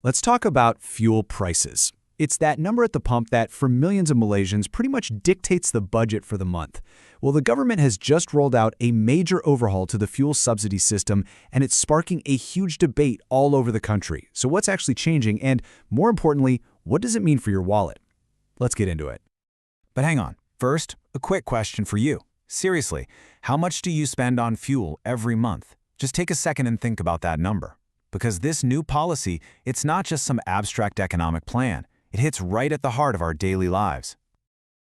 Let's talk about fuel prices. It's that number at the pump that, for millions of Malaysians, pretty much dictates the budget for the month. Well, the government has just rolled out a major overhaul to the fuel subsidy system, and it's sparking a huge debate all over the country. So what's actually changing, and more importantly, what does it mean for your wallet? Let's get into it. But hang on. First, a quick question for you. Seriously, how much do you spend on fuel every month? Just take a second and think about that number. Because this new policy, it's not just some abstract economic plan. It hits right at the heart of our daily lives.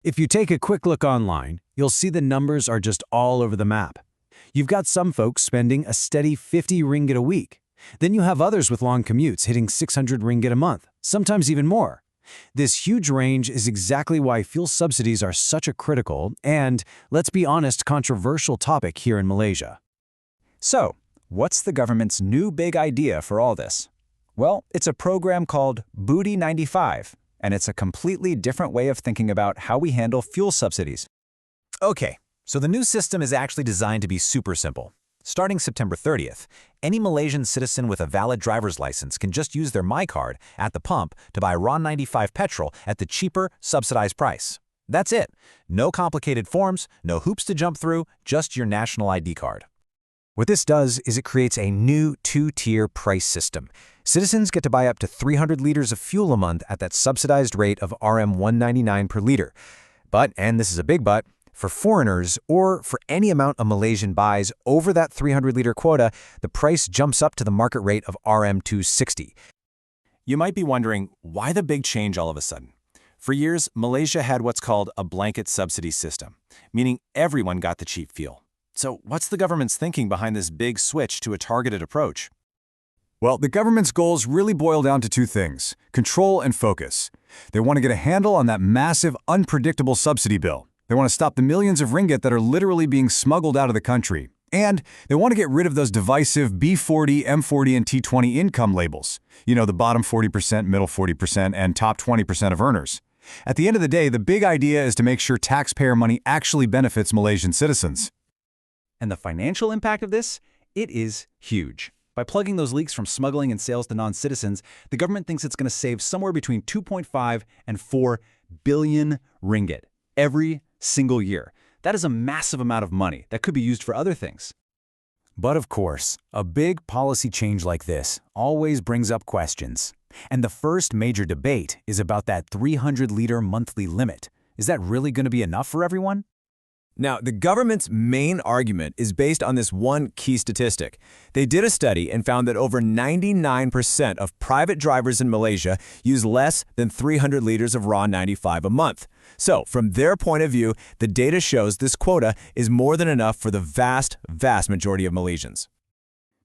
If you take a quick look online, you'll see the numbers are just all over the map. You've got some folks spending a steady 50 ringgit a week. Then you have others with long commutes hitting 600 ringgit a month, sometimes even more. This huge range is exactly why fuel subsidies are such a critical and, let's be honest, controversial topic here in Malaysia. So, what's the government's new big idea for all this? Well, it's a program called Subsidy 95, and it's a completely different way of thinking about how we handle fuel subsidies. Okay, so the new system is actually designed to be super simple. Starting September 30th, any Malaysian citizen with a valid driver's license can just use their MyCard at the pump to buy raw 95 petrol at the cheaper, subsidized price. That's it. No complicated forms, no hoops to jump through, just your national ID card. What this does is it creates a new two-tier price system. Citizens get to buy up to 300 liters of fuel a month at that subsidized rate of Rm 199 per liter. But, and this is a big but, for foreigners or for any amount a Malaysian buys over that 300-liter quota, the price jumps up to the market rate of Rm 260. You might be wondering, why the big change all of a sudden? For years, Malaysia had what's called a blanket subsidy system, meaning everyone got the cheap fuel. So what's the government's thinking behind this big switch to a targeted approach? Well, the government's goals really boil down to two things: control and focus. They want to get a handle on that massive, unpredictable subsidy bill. They want to stop the millions of ringgit that are literally being smuggled out of the country. And they want to get rid of those divisive B40, M40, and T20 income labels. You know, the bottom 40%, middle 40%, and top 20% of earners. At the end of the day, the big idea is to make sure taxpayer money actually benefits Malaysian citizens. And the financial impact of this? It is huge. By plugging those leaks from smuggling and sales to non-citizens, the government thinks it's going to save somewhere between 2.5 and 4 billion ringgit every single year. That is a massive amount of money that could be used for other things. But of course, a big policy change like this always brings up questions. And the first major debate is about that 300-liter monthly limit. Is that really going to be enough for everyone? Now, the government's main argument is based on this one key statistic. They did a study and found that over 99% of private drivers in Malaysia use less than 300 liters of raw 95 a month. So, from their point of view, the data shows this quota is more than enough for the vast majority of Malaysians.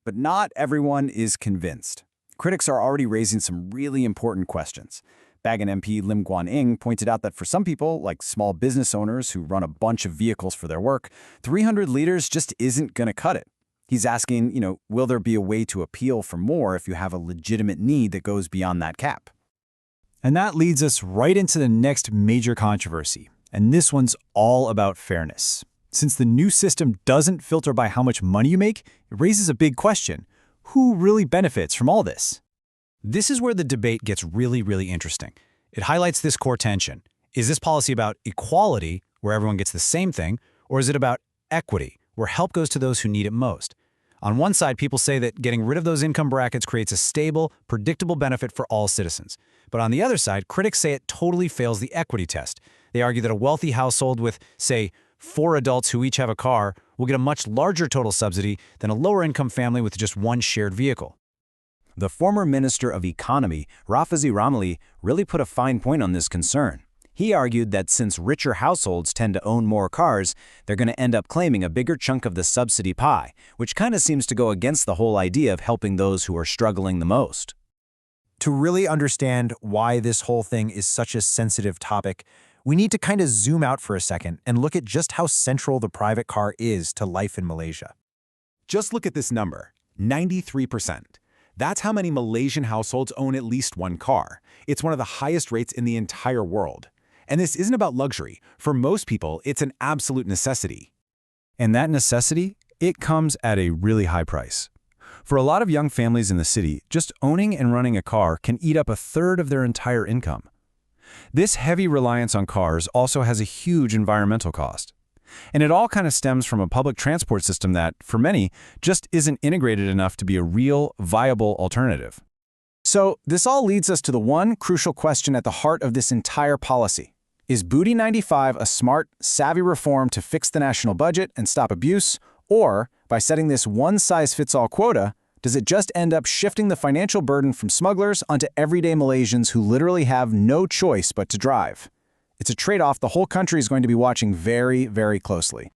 But not everyone is convinced. Critics are already raising some really important questions. Bagan MP Lim Guan Eng pointed out that for some people, like small business owners who run a bunch of vehicles for their work, 300 liters just isn't going to cut it. He's asking, will there be a way to appeal for more if you have a legitimate need that goes beyond that cap? And that leads us right into the next major controversy. And this one's all about fairness. Since the new system doesn't filter by how much money you make, it raises a big question. Who really benefits from all this? This is where the debate gets really interesting. It highlights this core tension. Is this policy about equality, where everyone gets the same thing, or is it about equity, where help goes to those who need it most? On one side, people say that getting rid of those income brackets creates a stable, predictable benefit for all citizens. But on the other side, critics say it totally fails the equity test. They argue that a wealthy household with, say, 4 adults who each have a car will get a much larger total subsidy than a lower-income family with just one shared vehicle. The former Minister of Economy, Rafizi Ramli, really put a fine point on this concern. He argued that since richer households tend to own more cars, they're going to end up claiming a bigger chunk of the subsidy pie, which kind of seems to go against the whole idea of helping those who are struggling the most. To really understand why this whole thing is such a sensitive topic, we need to kind of zoom out for a second and look at just how central the private car is to life in Malaysia. Just look at this number, 93%. That's how many Malaysian households own at least one car. It's one of the highest rates in the entire world. And this isn't about luxury. For most people, it's an absolute necessity. And that necessity, it comes at a really high price. For a lot of young families in the city, just owning and running a car can eat up a third of their entire income. This heavy reliance on cars also has a huge environmental cost. And it all kind of stems from a public transport system that, for many, just isn't integrated enough to be a real, viable alternative. So this all leads us to the one crucial question at the heart of this entire policy. Is Booty 95 a smart, savvy reform to fix the national budget and stop abuse, or, by setting this one-size-fits-all quota, does it just end up shifting the financial burden from smugglers onto everyday Malaysians who literally have no choice but to drive? It's a trade-off the whole country is going to be watching very, very closely.